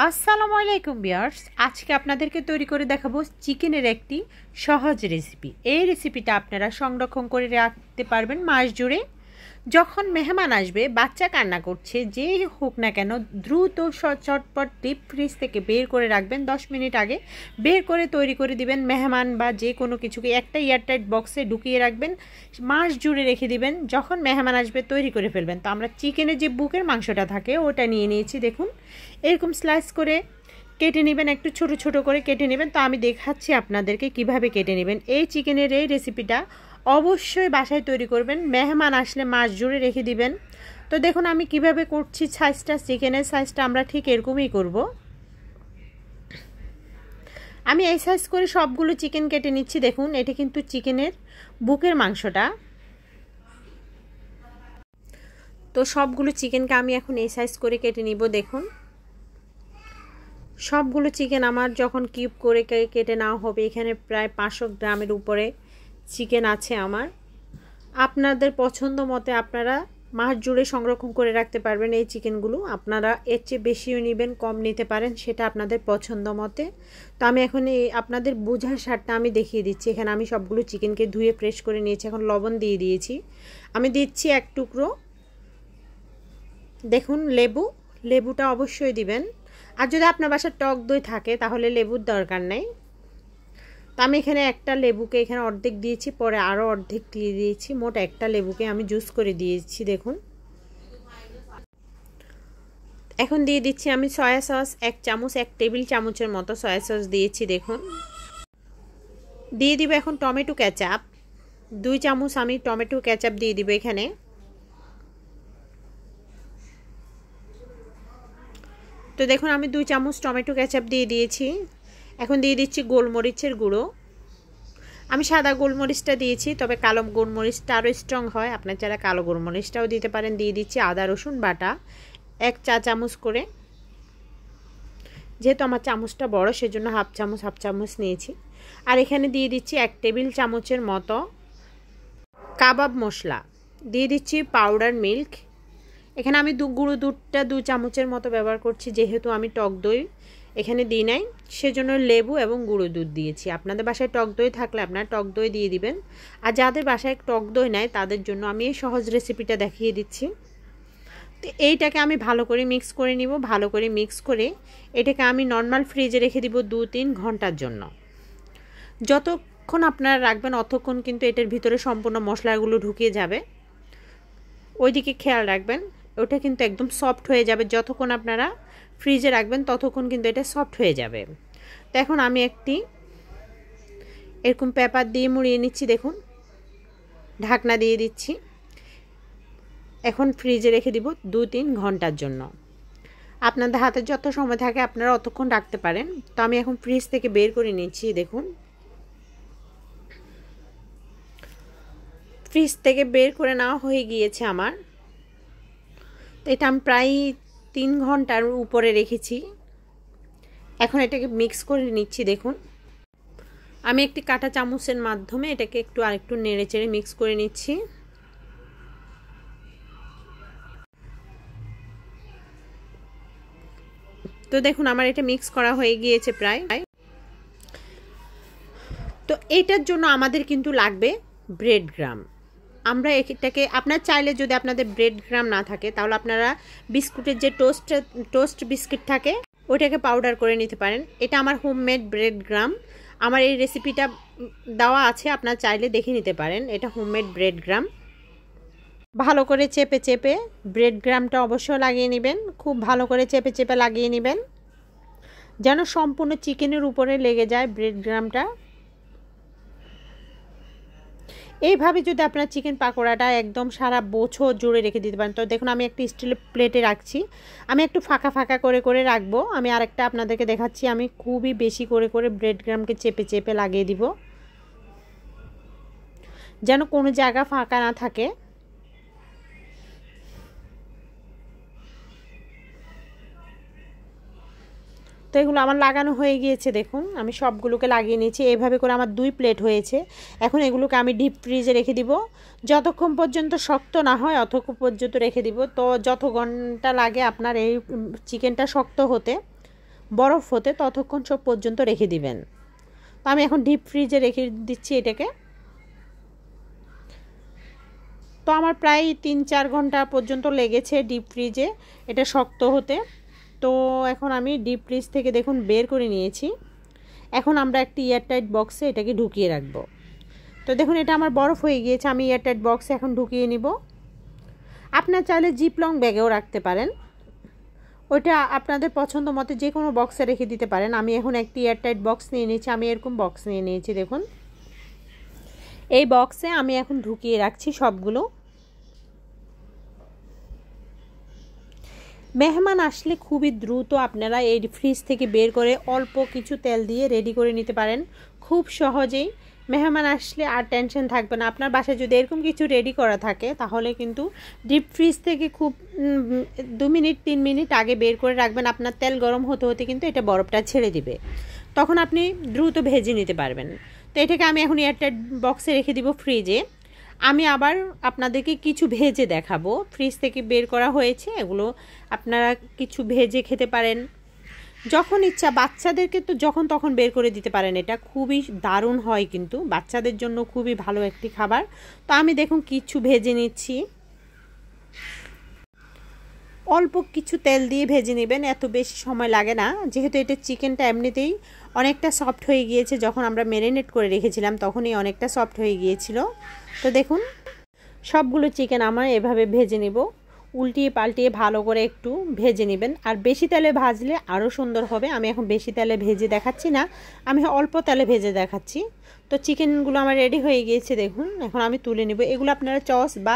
আসসালামু আলাইকুম ভিউয়ার্স, আজকে আপনাদেরকে তৈরি করে দেখাবো চিকেনের একটি সহজ রেসিপি। এই রেসিপিটা আপনারা সংরক্ষণ করে রাখতে পারবেন মাস জুড়ে। যখন মেহমান আসবে, বাচ্চা কান্না করছে, যেই হোক না কেন, দ্রুত চটপট ডিপ ফ্রিজ থেকে বের করে রাখবেন। 10 মিনিট আগে বের করে তৈরি করে দিবেন। মেহমান বা যে কোনো কিছুকে একটা এয়ারটাইট বক্সে ঢুকিয়ে রাখবেন, মাস জুড়ে রেখে দিবেন। যখন মেহমান আসবে তৈরি করে ফেলবেন। তো আমরা চিকেনের যে বুকের মাংসটা থাকে ওটা নিয়ে নিয়েছি। দেখুন, এরকম স্লাইস করে কেটে নেবেন, একটু ছোট ছোট করে কেটে নেবেন। তো আমি দেখাচ্ছি আপনাদেরকে কিভাবে কেটে নেবেন। এই চিকেনের এই রেসিপিটা অবশ্যই বাসায় তৈরি করবেন, মেহমান আসলে মাস জুড়ে রেখে দিবেন। তো দেখুন আমি কিভাবে করছি। সাইজটা, চিকেনের সাইজটা আমরা ঠিক এরকমই করব। আমি এই সাইজ করে সবগুলো চিকেন কেটে নিচ্ছি। দেখুন, এটা কিন্তু চিকেনের বুকের মাংসটা। তো সবগুলো চিকেনকে আমি এখন এই সাইজ করে কেটে নিব। দেখুন, সবগুলো চিকেন আমার যখন কিউব করে কেটে নেওয়া হবে, এখানে প্রায় 500 গ্রামের উপরে চিকেন আছে আমার। আপনাদের পছন্দ মতে আপনারা মাস জুড়ে সংরক্ষণ করে রাখতে পারবেন এই চিকেনগুলো। আপনারা এর চেয়ে বেশিও নেবেন, কম নিতে পারেন, সেটা আপনাদের পছন্দ মতে। তো আমি এখন আপনাদের বোঝার স্বাদটা আমি দেখিয়ে দিচ্ছি। এখানে আমি সবগুলো চিকেনকে ধুয়ে ফ্রেশ করে নিয়েছি। এখন লবণ দিয়ে দিয়েছি। আমি দিচ্ছি 1 টুকরো। দেখুন, লেবুটা অবশ্যই দিবেন। আর যদি আপনার বাসায় টক দই থাকে তাহলে লেবুর দরকার নেই। তো আমি এখানে একটা লেবুকে এখানে অর্ধেক দিয়েছি, পরে আরও অর্ধেক দিয়ে দিয়েছি। মোট একটা লেবুকে আমি জুস করে দিয়েছি। দেখুন, এখন দিয়ে দিচ্ছি আমি সয়া সস 1 চামচ, 1 টেবিল চামচের মতো সয়া সস দিয়েছি। দেখুন, দিয়ে দিব এখন টমেটো কেচাপ 2 চামচ। আমি টমেটো কেচাপ দিয়ে দিব এখানে। তো দেখুন, আমি 2 চামচ টমেটো কেচাপ দিয়ে দিয়েছি। এখন দিয়ে দিচ্ছি গোলমরিচের গুঁড়ো। আমি সাদা গোলমরিচটা দিয়েছি, তবে কালো গোলমরিচটা আরও স্ট্রং হয়, আপনার যারা কালো গোলমরিচটাও দিতে পারেন। দিয়ে দিচ্ছি আদা রসুন বাটা 1 চা চামচ করে। যেহেতু আমার চামচটা বড়, সেজন্য হাফ চামচ নিয়েছি। আর এখানে দিয়ে দিচ্ছি 1 টেবিল চামচের মতো কাবাব মশলা। দিয়ে দিচ্ছি পাউডার মিল্ক। এখানে আমি গুঁড়ো দুধটা 2 চামচের মতো ব্যবহার করছি, যেহেতু আমি টক দই এখানে দিই নাই, সেজন্য লেবু এবং গুঁড়ো দুধ দিয়েছি। আপনাদের বাসায় টক দই থাকলে আপনারা টক দই দিয়ে দিবেন। আর যাদের বাসায় টক দই নাই তাদের জন্য আমি এই সহজ রেসিপিটা দেখিয়ে দিচ্ছি। তো এইটাকে আমি ভালো করে মিক্স করে নিব। ভালো করে মিক্স করে এটাকে আমি নর্মাল ফ্রিজে রেখে দিব 2-3 ঘন্টার জন্য। যতক্ষণ আপনারা রাখবেন অতক্ষণ কিন্তু এটার ভিতরে সম্পূর্ণ মশলাগুলো ঢুকিয়ে যাবে। ওইদিকে খেয়াল রাখবেন, ওটা কিন্তু একদম সফট হয়ে যাবে। যতক্ষণ আপনারা ফ্রিজে রাখবেন ততক্ষণ কিন্তু এটা সফট হয়ে যাবে। তো এখন আমি একটি এরকম পেপার দিয়ে মুড়িয়ে নিচ্ছি। দেখুন, ঢাকনা দিয়ে দিচ্ছি। এখন ফ্রিজে রেখে দিব 2-3 ঘন্টার জন্য। আপনাদের হাতে যত সময় থাকে আপনারা অতক্ষণ রাখতে পারেন। তো আমি এখন ফ্রিজ থেকে বের করে নিচ্ছি। দেখুন, ফ্রিজ থেকে বের করে নেওয়া হয়ে গিয়েছে আমার। তো এটা আমি প্রায় 3 ঘন্টার উপরে রেখেছি। এখন এটাকে মিক্স করে নিচ্ছি। দেখুন, আমি একটি কাঁটা চামচের মাধ্যমে এটাকে আরেকটু নেড়ে চেড়ে মিক্স করে নিচ্ছি। তো দেখুন, আমার এটা মিক্স করা হয়ে গিয়েছে প্রায়। তো এটার জন্য আমাদের কিন্তু লাগবে ব্রেড গ্রাম। আমরা এটাকে, আপনার চাইলে যদি আপনাদের ব্রেড গ্রাম না থাকে তাহলে আপনারা বিস্কুটের যে টোস্ট বিস্কিট থাকে ওইটাকে পাউডার করে নিতে পারেন। এটা আমার হোমমেড ব্রেড গ্রাম। আমার এই রেসিপিটা দেওয়া আছে, আপনারা চাইলে দেখে নিতে পারেন। এটা হোমমেড ব্রেড গ্রাম। ভালো করে চেপে চেপে ব্রেড গ্রামটা অবশ্যই লাগিয়ে নেবেন। খুব ভালো করে চেপে চেপে লাগিয়ে নেবেন, যেন সম্পূর্ণ চিকেনের উপরে লেগে যায় ব্রেড গ্রামটা। এইভাবে যদি আপনার চিকেন পাকোড়াটা একদম সারা বছর জুড়ে রেখে দিতে পারেন। তো দেখুন, আমি একটি স্টিলের প্লেটে রাখছি। আমি একটু ফাঁকা ফাঁকা করে করে রাখবো। আমি আরেকটা আপনাদেরকে দেখাচ্ছি। আমি খুবই বেশি করে করে ব্রেড গ্রামকে চেপে চেপে লাগিয়ে দিব, যেন কোনো জায়গা ফাঁকা না থাকে। তো এগুলো আমার লাগানো হয়ে গিয়েছে। দেখুন, আমি সবগুলোকে লাগিয়ে নিয়েছি। এইভাবে করে আমার 2 প্লেট হয়েছে। এখন এগুলোকে আমি ডিপ ফ্রিজে রেখে দিব। যতক্ষণ পর্যন্ত শক্ত না হয় অতক্ষণ পর্যন্ত রেখে দিব। তো যত ঘন্টা লাগে আপনার এই চিকেনটা শক্ত হতে, বরফ হতে ততক্ষণ সব পর্যন্ত রেখে দিবেন। তো আমি এখন ডিপ ফ্রিজে রেখে দিচ্ছি এটাকে। তো আমার প্রায় 3-4 ঘন্টা পর্যন্ত লেগেছে ডিপ ফ্রিজে এটা শক্ত হতে। তো এখন আমি ডিপ ফ্রিজ থেকে দেখুন বের করে নিয়েছি। এখন আমরা একটি এয়ারটাইট বক্সে এটাকে ঢুকিয়ে রাখব। তো দেখুন এটা আমার বরফ হয়ে গিয়েছে, আমি এয়ারটাইট বক্সে এখন ঢুকিয়ে নিব। আপনার চাইলে জিপলং ব্যাগেও রাখতে পারেন, ওইটা আপনাদের পছন্দ মতো যে কোনো বক্সে রেখে দিতে পারেন। আমি এখন একটি এয়ারটাইট বক্স নিয়ে নিয়েছি, আমি এরকম বক্স নিয়ে নিয়েছি। দেখুন এই বক্সে আমি এখন ঢুকিয়ে রাখছি সবগুলো। মেহমান আসলে খুবই দ্রুত আপনারা এই ফ্রিজ থেকে বের করে অল্প কিছু তেল দিয়ে রেডি করে নিতে পারেন খুব সহজেই। মেহমান আসলে আর টেনশন থাকবে না। আপনার বাসায় যদি এরকম কিছু রেডি করা থাকে তাহলে কিন্তু ডিপ ফ্রিজ থেকে খুব 2 মিনিট 3 মিনিট আগে বের করে রাখবেন। আপনার তেল গরম হতে হতে কিন্তু এটা বরফটা ছেড়ে দিবে, তখন আপনি দ্রুত ভেজে নিতে পারবেন। তো এটাকে আমি এখন এয়ারটাইট বক্সে রেখে দিব ফ্রিজে। আমি আবার আপনাদেরকে কিছু ভেজে দেখাবো, ফ্রিজ থেকে বের করা হয়েছে এগুলো আপনারা কিছু ভেজে খেতে পারেন যখন ইচ্ছা। বাচ্চাদেরকে তো যখন তখন বের করে দিতে পারেন, এটা খুবই দারুণ হয়, কিন্তু বাচ্চাদের জন্য খুবই ভালো একটি খাবার। তো আমি দেখুন কিছু ভেজে নিচ্ছি, অল্প কিছু তেল দিয়ে ভেজে নেবেন, এত বেশি সময় লাগে না, যেহেতু এটা চিকেনটা এমনিতেই অনেকটা সফট হয়ে গিয়েছে। যখন আমরা ম্যারিনেট করে রেখেছিলাম তখনই অনেকটা সফট হয়ে গিয়েছিল। তো দেখুন সবগুলো চিকেন আমরা এভাবে ভেজে নেব, উল্টিয়ে পাল্টিয়ে ভালো করে একটু ভেজে নেবেন। আর বেশি তেলে ভাজলে আরও সুন্দর হবে। আমি এখন বেশি তেলে ভেজে দেখাচ্ছি না, আমি অল্প তেলে ভেজে দেখাচ্ছি। তো চিকেনগুলো আমার রেডি হয়ে গিয়েছে দেখুন, এখন আমি তুলে নেব। এগুলো আপনারা চস বা